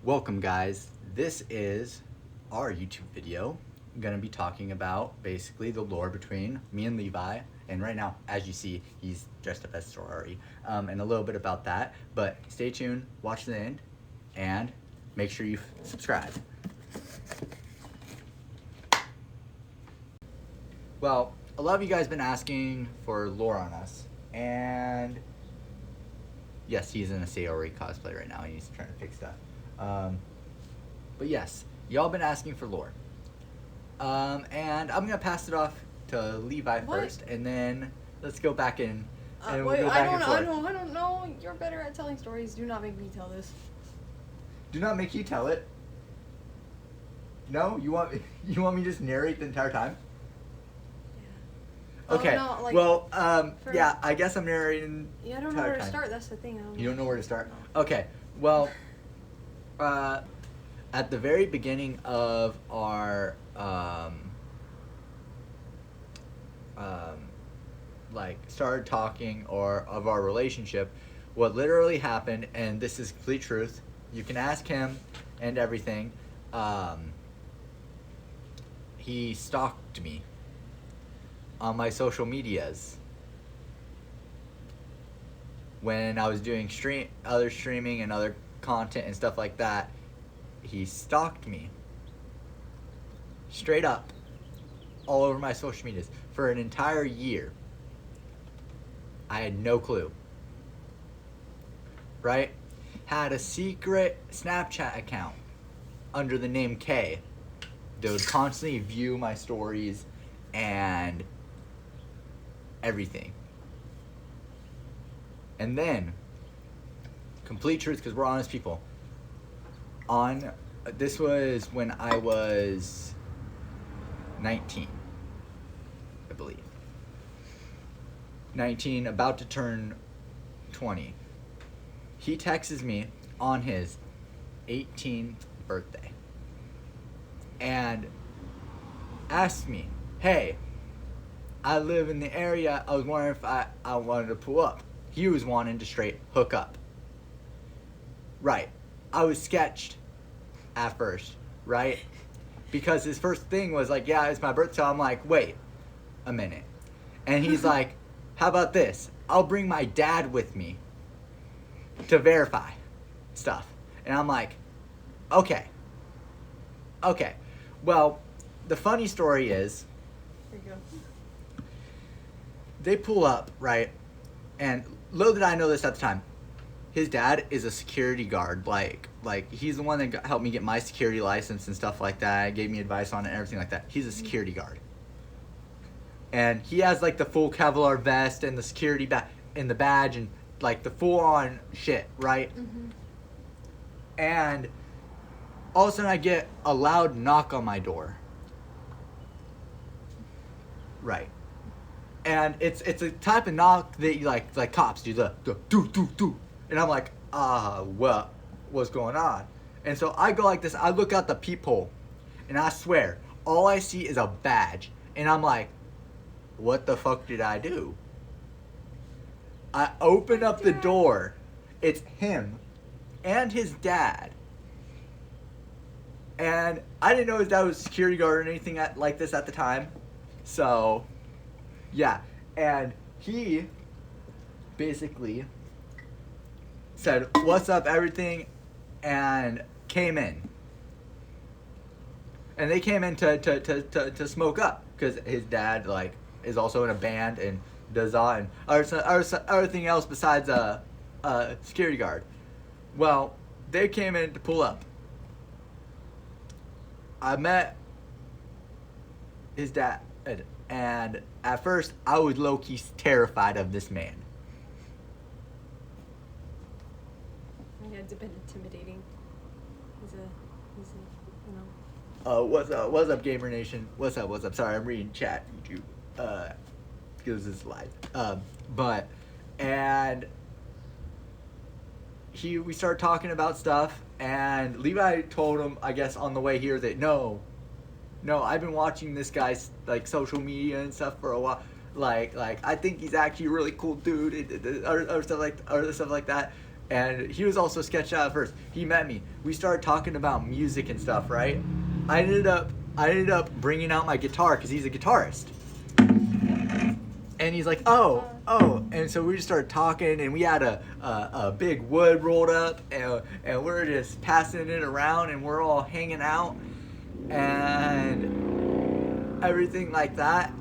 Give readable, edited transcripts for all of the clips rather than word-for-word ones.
Welcome guys, this is our YouTube video. I'm going to be talking about basically the lore between me and Levi, and right now, as you see, he's dressed up as a sorority, and a little bit about that, but stay tuned, watch the end, and make sure you subscribe. Well, a lot of you guys have been asking for lore on us, and yes, he's in a Sayori cosplay right now, and he's trying to fix that. But yes, y'all been asking for lore. And I'm gonna pass it off to Levi first, and then let's go back in. And we'll go back and forth. I don't know. You're better at telling stories. Do not make me tell this. Do not make you tell it. No, you want me to just narrate the entire time? Yeah. Okay. No, like, well, yeah, I guess I'm narrating. Yeah, I don't know where to start. That's the thing. You don't know where to start? No. Okay. Well, at the very beginning of our like started talking or of our relationship, what literally happened, and this is complete truth, you can ask him and everything, he stalked me on my social medias when I was doing other streaming and other content and stuff like that. He stalked me straight up all over my social medias for an entire year. I had no clue. Right? Had a secret Snapchat account under the name K that would constantly view my stories and everything. And then, complete truth, because we're honest people, this was when I was 19, I believe. 19, about to turn 20. He texts me on his 18th birthday and asked me, hey, I live in the area, I was wondering if I wanted to pull up. He was wanting to straight hook up. Right. I was sketched at first, right? Because his first thing was like, yeah, it's my birthday. So I'm like, wait a minute. And he's like, how about this? I'll bring my dad with me to verify stuff. And I'm like, okay. Well, the funny story is, There you go. they pull up, right? And little did I know this at the time, his dad is a security guard. Like he's the one that helped me get my security license and stuff like that. Gave me advice on it and everything like that. He's a security guard, and he has like the full Kevlar vest and the security and the badge and like the full on shit, right? Mm-hmm. And all of a sudden I get a loud knock on my door. Right. And it's a type of knock that you like cops do, the do. And I'm like, what's going on? And so I go like this, I look out the peephole, and I swear, all I see is a badge. And I'm like, what the fuck did I do? I open up the door, it's him and his dad. And I didn't know his dad was a security guard or anything like this at the time. So, yeah. And he basically said, what's up, everything, and came in. And they came in to smoke up, because his dad, like, is also in a band and does that and everything else besides a security guard. Well, they came in to pull up. I met his dad, and at first, I was low-key terrified of this man. Yeah, it's a bit intimidating. He's a you know. What's up, Gamer Nation? What's up? Sorry, I'm reading chat, YouTube, because it's live. We started talking about stuff, and Levi told him, I guess, on the way here that no, I've been watching this guy's like social media and stuff for a while. Like I think he's actually a really cool dude, or stuff like that. And he was also sketched out at first. He met me. We started talking about music and stuff, right? I ended up bringing out my guitar because he's a guitarist. And he's like, oh. And so we just started talking, and we had a big wood rolled up, and we're just passing it around, and we're all hanging out, and everything like that.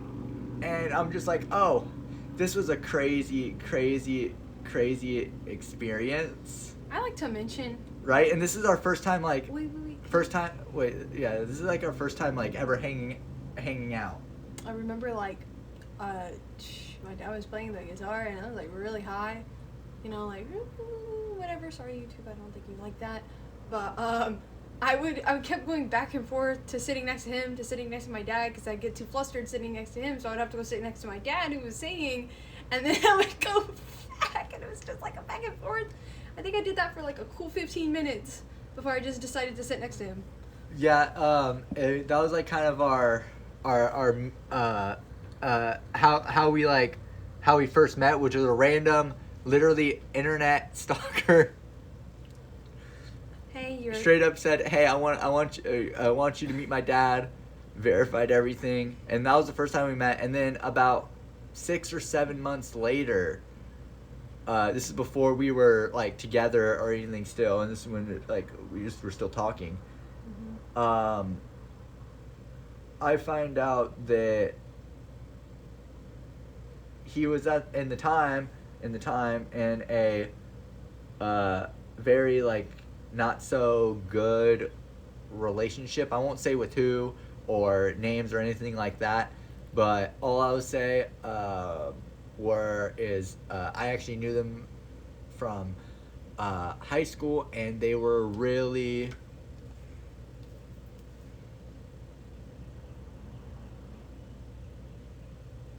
And I'm just like, oh, this was a crazy experience. I like to mention. Right? And this is our first time, like... Wait. This is like our first time, like, ever hanging out. I remember, like, my dad was playing the guitar, and I was, like, really high. You know, like, whatever. Sorry, YouTube, I don't think you like that. But, I kept going back and forth to sitting next to him, to sitting next to my dad, because I'd get too flustered sitting next to him, so I'd have to go sit next to my dad who was singing, and then I would go back, and it was just, like, a back and forth. I think I did that for, like, a cool 15 minutes before I just decided to sit next to him. Yeah, that was, like, kind of our how we first met, which was a random, literally internet stalker. Hey, you're straight up said, "Hey, I want you to meet my dad." Verified everything, and that was the first time we met. And then about 6 or 7 months later, this is before we were like together or anything still, and this is when like we just were still talking. Mm-hmm. I find out that he was in the time in a very like not so good relationship. I won't say with who or names or anything like that, but all I would say I actually knew them from high school, and they were really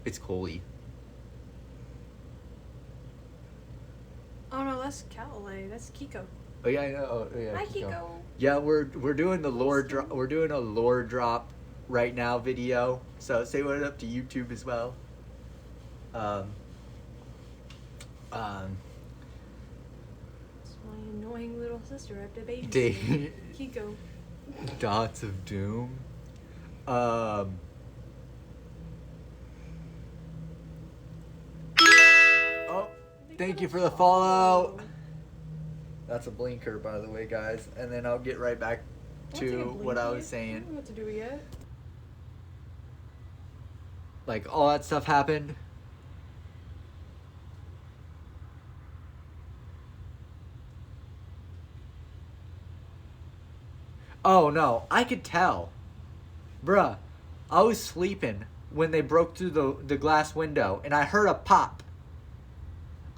it's Coley. Oh no, that's Calais. That's Kiko. Oh yeah, I know. Oh, yeah, Hi, Kiko. Yeah, we're doing the lore drop. We're doing a lore drop right now video. So say what up to YouTube as well. It's my annoying little sister I have to babysit. Kiko. Dots of Doom. Oh, thank you for the follow. That's a blinker, by the way, guys. And then I'll get right back to what I was saying. I don't know what to do yet. Like, all that stuff happened. Oh, no. I could tell. Bruh, I was sleeping when they broke through the glass window, and I heard a pop.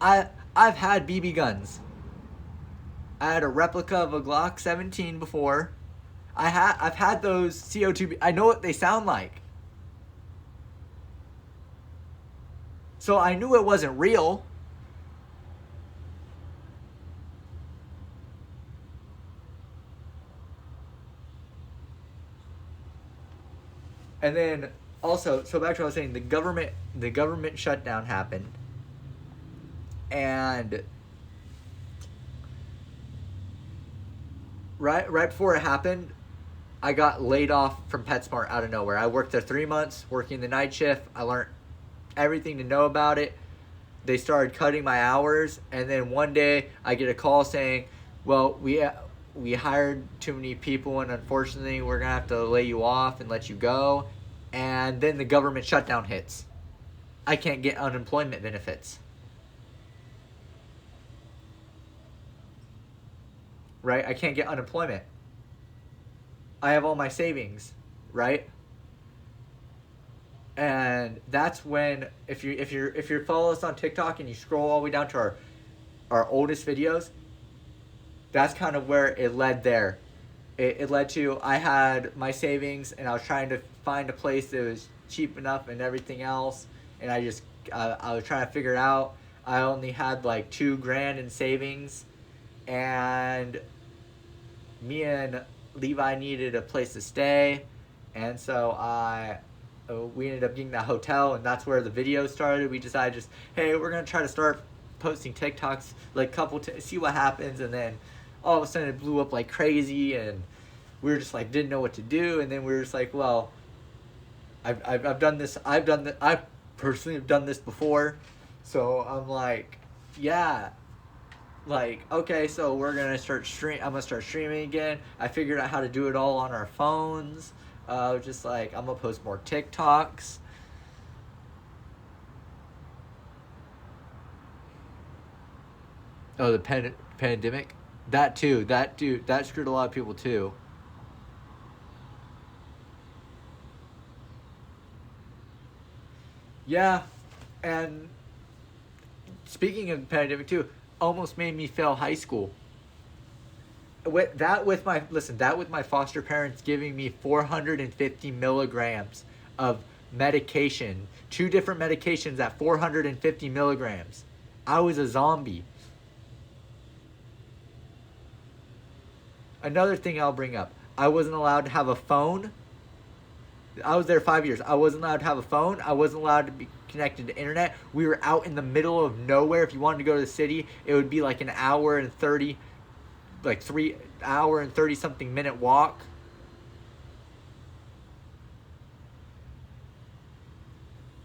I've had BB guns. I had a replica of a Glock 17 before. I've had those CO2. I know what they sound like. So I knew it wasn't real. And then also, so back to what I was saying, the government shutdown happened. And right before it happened, I got laid off from PetSmart out of nowhere. I worked there 3 months, working the night shift. I learned everything to know about it. They started cutting my hours, and then one day I get a call saying, well, we hired too many people, and unfortunately we're gonna have to lay you off and let you go. And then the government shutdown hits. I can't get unemployment benefits. Right? I can't get unemployment. I have all my savings, right? And that's when, if you follow us on TikTok and you scroll all the way down to our oldest videos, that's kind of where it led there. It led to, I had my savings, and I was trying to find a place that was cheap enough and everything else, and I was trying to figure it out. I only had like $2,000 in savings, and me and Levi needed a place to stay, and so we ended up getting that hotel, and that's where the video started. We decided hey, we're gonna try to start posting TikToks, like see what happens, and then all of a sudden it blew up like crazy, and we were just like didn't know what to do, and then we were just like, well, I've done this. I personally have done this before, so I'm like, yeah, like okay, so we're gonna I'm gonna start streaming again. I figured out how to do it all on our phones. Just like I'm gonna post more TikToks. Oh, the pandemic, that too. That screwed a lot of people too. Yeah, and speaking of the pandemic too, almost made me fail high school. That with my foster parents giving me 450 milligrams of medication, two different medications at 450 milligrams. I was a zombie. Another thing I'll bring up: I wasn't allowed to have a phone. I was there 5 years. I wasn't allowed to have a phone. I wasn't allowed to be connected to internet. We were out in the middle of nowhere. If you wanted to go to the city, it would be like an hour and 30, like 3 hour and 30 something minute walk.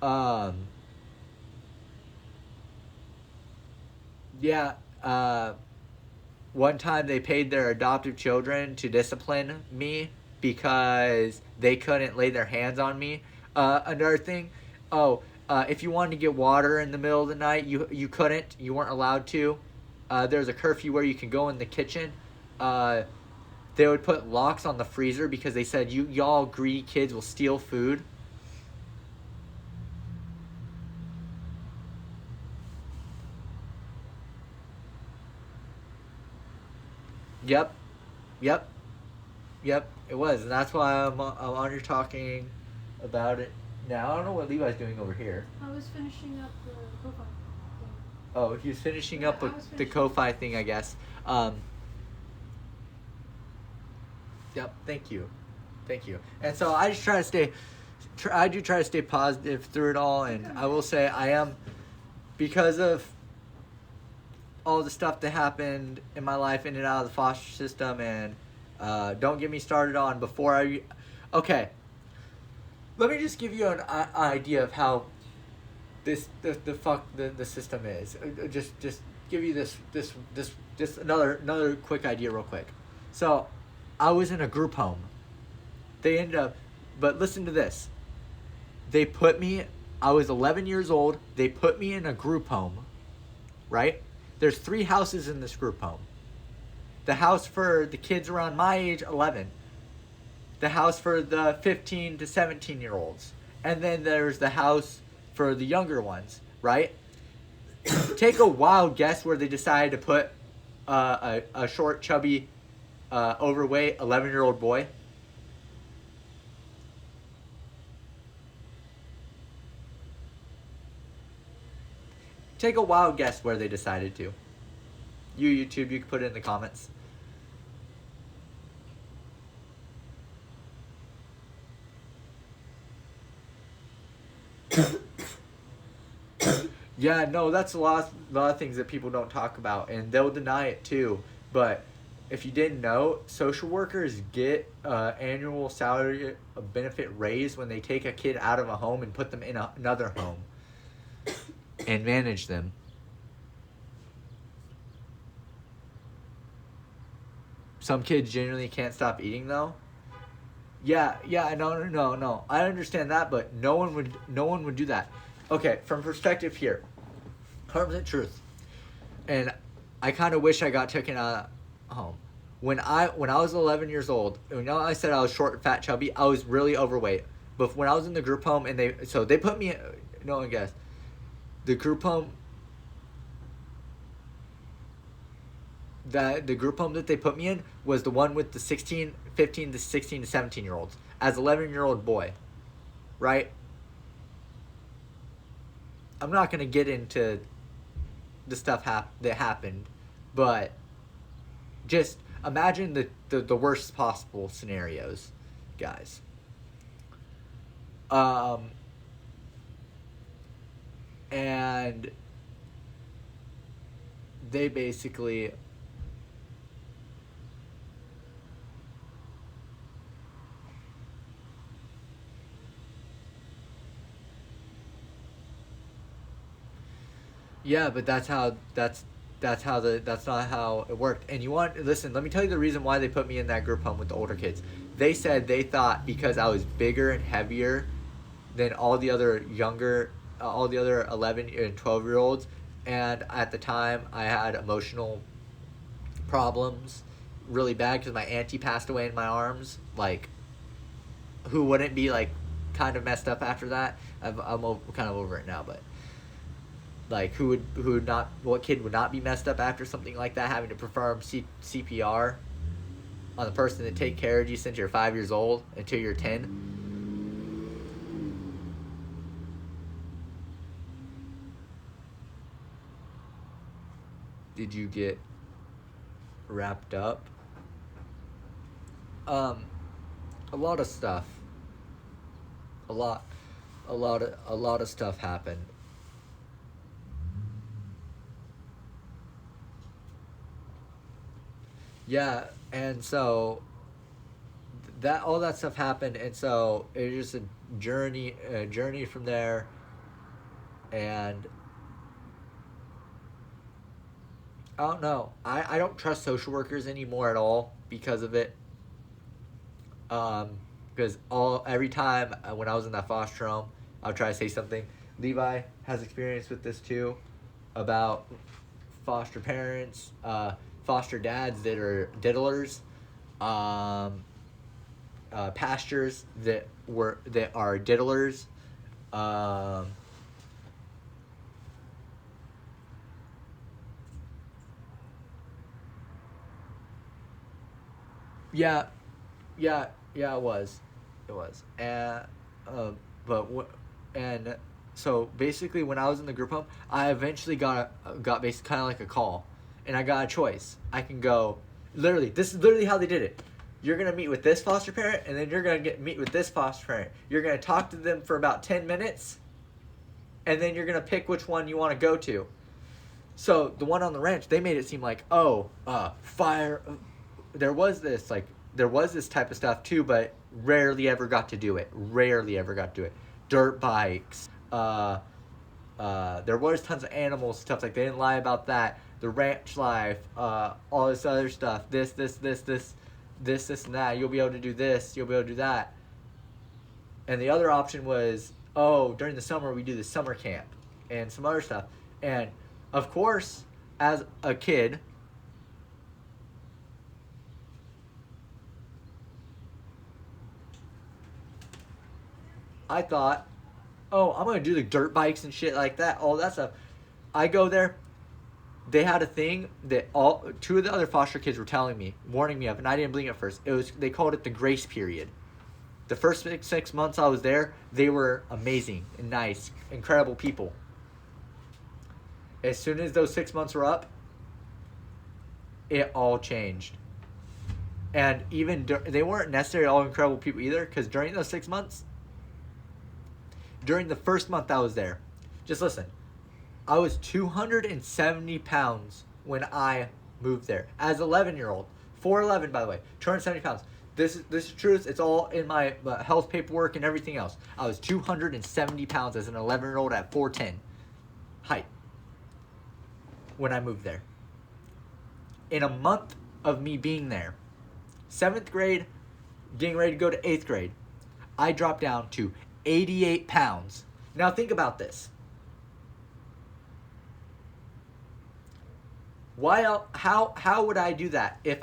Um, yeah. One time they paid their adoptive children to discipline me because they couldn't lay their hands on me. Another thing, if you wanted to get water in the middle of the night, you couldn't. You weren't allowed to. There's a curfew where you can go in the kitchen. They would put locks on the freezer because they said y'all greedy kids will steal food. Yep, yep, yep. It was, and that's why I'm on here talking about it now. I don't know what Levi's doing over here. I was finishing up the profile thing. Oh, he was finishing Yeah, up I was the finishing. Ko-Fi thing, I guess. Yep. Thank you. And so I just try to stay. I do try to stay positive through it all, and I will say I am, because of all the stuff that happened in my life in and out of the foster system, and don't get me started on before I. Okay. Let me just give you an idea of how the system is. Just give you this another quick idea real quick. So, I was in a group home. They ended up, but listen to this. They put me. I was 11 years old. They put me in a group home, right? There's 3 houses in this group home. The house for the kids around my age, 11. The house for the 15 to 17 year olds. And then there's the house for the younger ones, right? Take a wild guess where they decided to put a short, chubby, overweight 11-year-old boy. Take a wild guess where they decided to. YouTube, you can put it in the comments. Yeah, no, that's a lot of things that people don't talk about, and they'll deny it too. But if you didn't know, social workers get annual salary benefit raise when they take a kid out of a home and put them in another home and manage them. Some kids generally can't stop eating though. Yeah, no. I understand that, but no one would do that. Okay, from perspective here, 100% truth, and I kind of wish I got taken out of home. When I was 11 years old, I said I was short, fat, chubby. I was really overweight. But when I was in the group home, and they put me, no one guessed, the group home. The group home that they put me in was the one with the 15 to 16 to 17 year olds as 11-year-old boy, right? I'm not gonna get into the stuff that happened, but just imagine the worst possible scenarios, guys. And they basically yeah, but that's not how it worked. And you want listen, let me tell you the reason why they put me in that group home with the older kids. They said they thought because I was bigger and heavier than all the other 11 and 12-year olds, and at the time I had emotional problems really bad because my auntie passed away in my arms, like who wouldn't be like kind of messed up after that. Kind of over it now, but like who would not, what kid would not be messed up after something like that, having to perform CPR on the person that take care of you since you're 5 years old until you're 10. Did you get wrapped up? A lot of stuff. A lot of stuff happened. Yeah, and so that all that stuff happened, and so it was just a journey from there, and I don't know. I don't trust social workers anymore at all because of it. Because every time when I was in that foster home, I would try to say something. Levi has experience with this too, about foster parents, foster dads that are diddlers, um, pastors that are diddlers. Um, yeah, yeah, it was, uh, but what, and so basically, when I was in the group home, I eventually got basically kind of like a call, and I got a choice. I can go, literally, this is literally how they did it. You're gonna meet with this foster parent, and then you're gonna meet with this foster parent. You're gonna talk to them for about 10 minutes, and then you're gonna pick which one you want to go to. So the one on the ranch, they made it seem like, oh, fire. There was this type of stuff too, but rarely ever got to do it. Rarely ever got to do it. Dirt bikes. There was tons of animals stuff, like they didn't lie about that. The ranch life. All this other stuff. This, and that. You'll be able to do this. You'll be able to do that. And the other option was, oh, during the summer we do the summer camp and some other stuff. And of course, as a kid, I thought, oh, I'm gonna do the dirt bikes and shit like that, all that stuff. I go there. They had a thing that two of the other foster kids were telling me, warning me of, and I didn't believe it at first. They called it the grace period. The first 6 months I was there, they were amazing and nice, incredible people. As soon as those 6 months were up, it all changed. And even they weren't necessarily all incredible people either, because during those 6 months, during the first month I was there, just listen, I was 270 pounds when I moved there. As an 11-year-old, 4'11", by the way, 270 pounds. This is truth. It's all in my health paperwork and everything else. I was 270 pounds as an 11-year-old at 4'10" height when I moved there. In a month of me being there, 7th grade, getting ready to go to 8th grade, I dropped down to 88 pounds. Now think about this. How would I do that if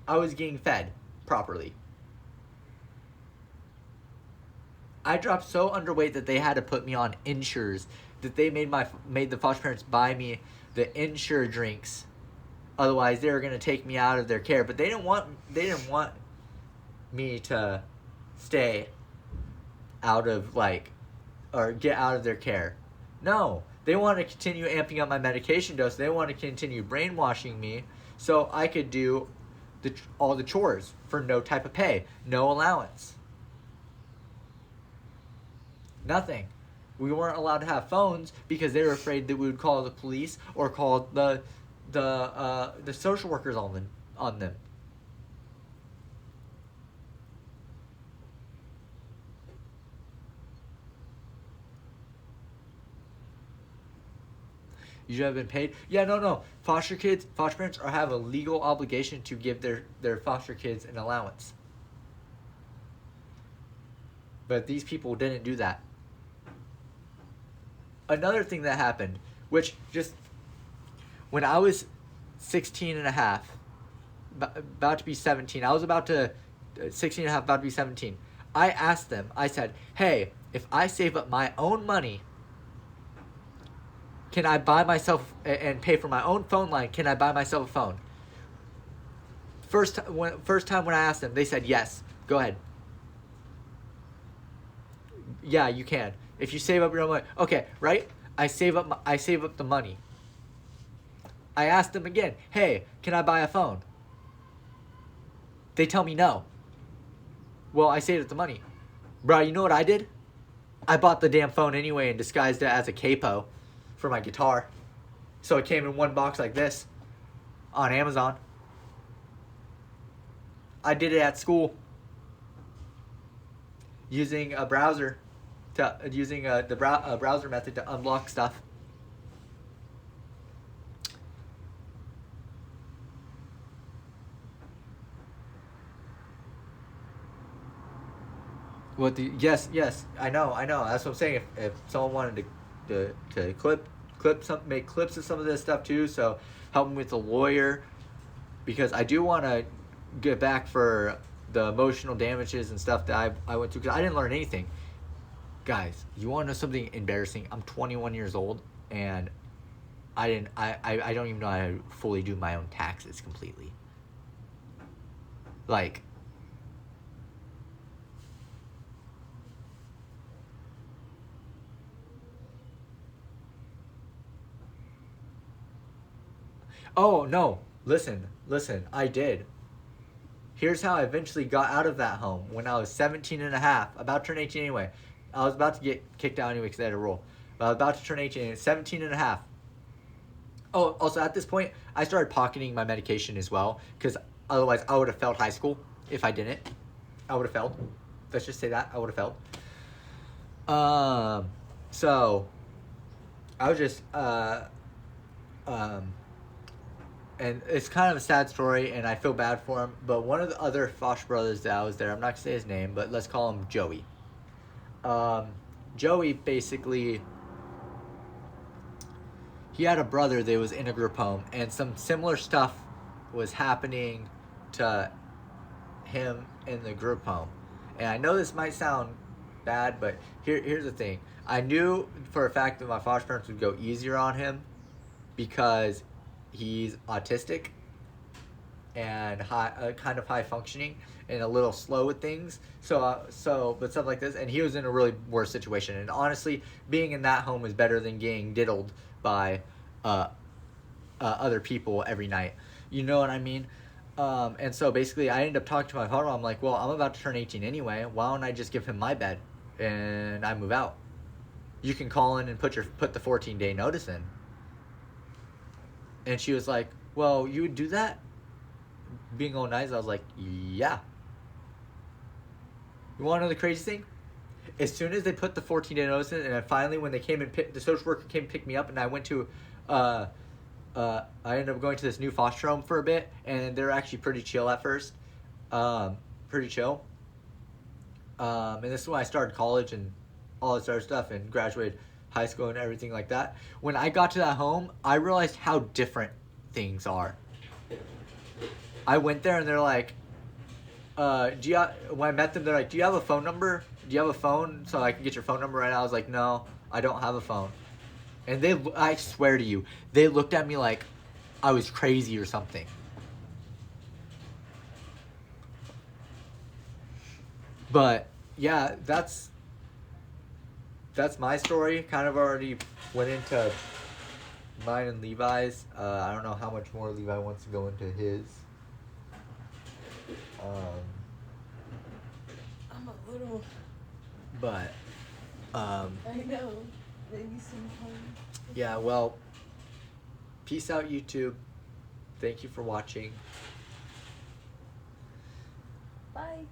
I was getting fed properly? I dropped so underweight that they had to put me on Ensures, that they made the foster parents buy me the Ensure drinks. Otherwise, they were gonna take me out of their care. But they didn't want me to stay out of or get out of their care. No, they want to continue amping up my medication dose. They want to continue brainwashing me so I could do all the chores for no type of pay, no allowance, nothing. We weren't allowed to have phones because they were afraid that we would call the police or call the the social workers on them. You should have been paid. Yeah, no. Foster parents have a legal obligation to give their foster kids an allowance. But these people didn't do that. Another thing that happened, which just when I was 16 and a half, about to be 17, I was about to 16 and a half, about to be 17. I asked them, I said, hey, if I save up my own money, can I buy myself and pay for my own phone line? Can I buy myself a phone? First time when I asked them, they said yes. Go ahead. Yeah, you can. If you save up your own money. Okay, right? I save up the money. I asked them again, hey, can I buy a phone? They tell me no. Well, I saved up the money. Bro, you know what I did? I bought the damn phone anyway and disguised it as a capo for my guitar. So it came in one box like this on Amazon. I did it at school using a browser browser method to unlock stuff. Yes, I know. That's what I'm saying. If someone wanted to make clips of some of this stuff too, so help me with a lawyer, because I do want to get back for the emotional damages and stuff that I went through, because I didn't learn anything. Guys, you want to know something embarrassing? I'm 21 years old and I don't even know how to fully do my own taxes completely. Like, oh no, listen, I did. Here's how I eventually got out of that home when I was 17 and a half, about to turn 18 anyway. I was about to get kicked out anyway because they had a rule. But I was about to turn 18, 17 and a half. Oh, also at this point, I started pocketing my medication as well, because otherwise I would have failed high school if I didn't. I would have failed. Let's just say that. I would have failed. So, I was just, and it's kind of a sad story, and I feel bad for him, but one of the other foster brothers that I was there, I'm not going to say his name, but let's call him Joey. Joey basically, he had a brother that was in a group home, and some similar stuff was happening to him in the group home. And I know this might sound bad, but here's the thing. I knew for a fact that my foster parents would go easier on him because he's autistic and kind of high functioning and a little slow with things. But stuff like this, and he was in a really worse situation. And honestly, being in that home is better than getting diddled by other people every night. You know what I mean? And so basically, I ended up talking to my father. I'm like, well, I'm about to turn 18 anyway. Why don't I just give him my bed and I move out? You can call in and put the 14-day notice in. And she was like, well, you would do that? Being all nice, I was like, yeah. You want to know the crazy thing? As soon as they put the 14-day notice in, and then finally when they came and the social worker came and picked me up, and I went to, I ended up going to this new foster home for a bit, and they're actually pretty chill at first. Pretty chill. And this is when I started college and all this other stuff and graduated high school and everything like that. When I got to that home, I realized how different things are. I went there and they're like, when I met them, they're like, do you have a phone number? Do you have a phone so I can get your phone number right now? I was like, no, I don't have a phone. And I swear to you, they looked at me like I was crazy or something. But yeah, that's my story. Kind of already went into mine and Levi's. I don't know how much more Levi wants to go into his. I'm a little. But I know. Maybe sometime. yeah, well, peace out, YouTube. Thank you for watching. Bye.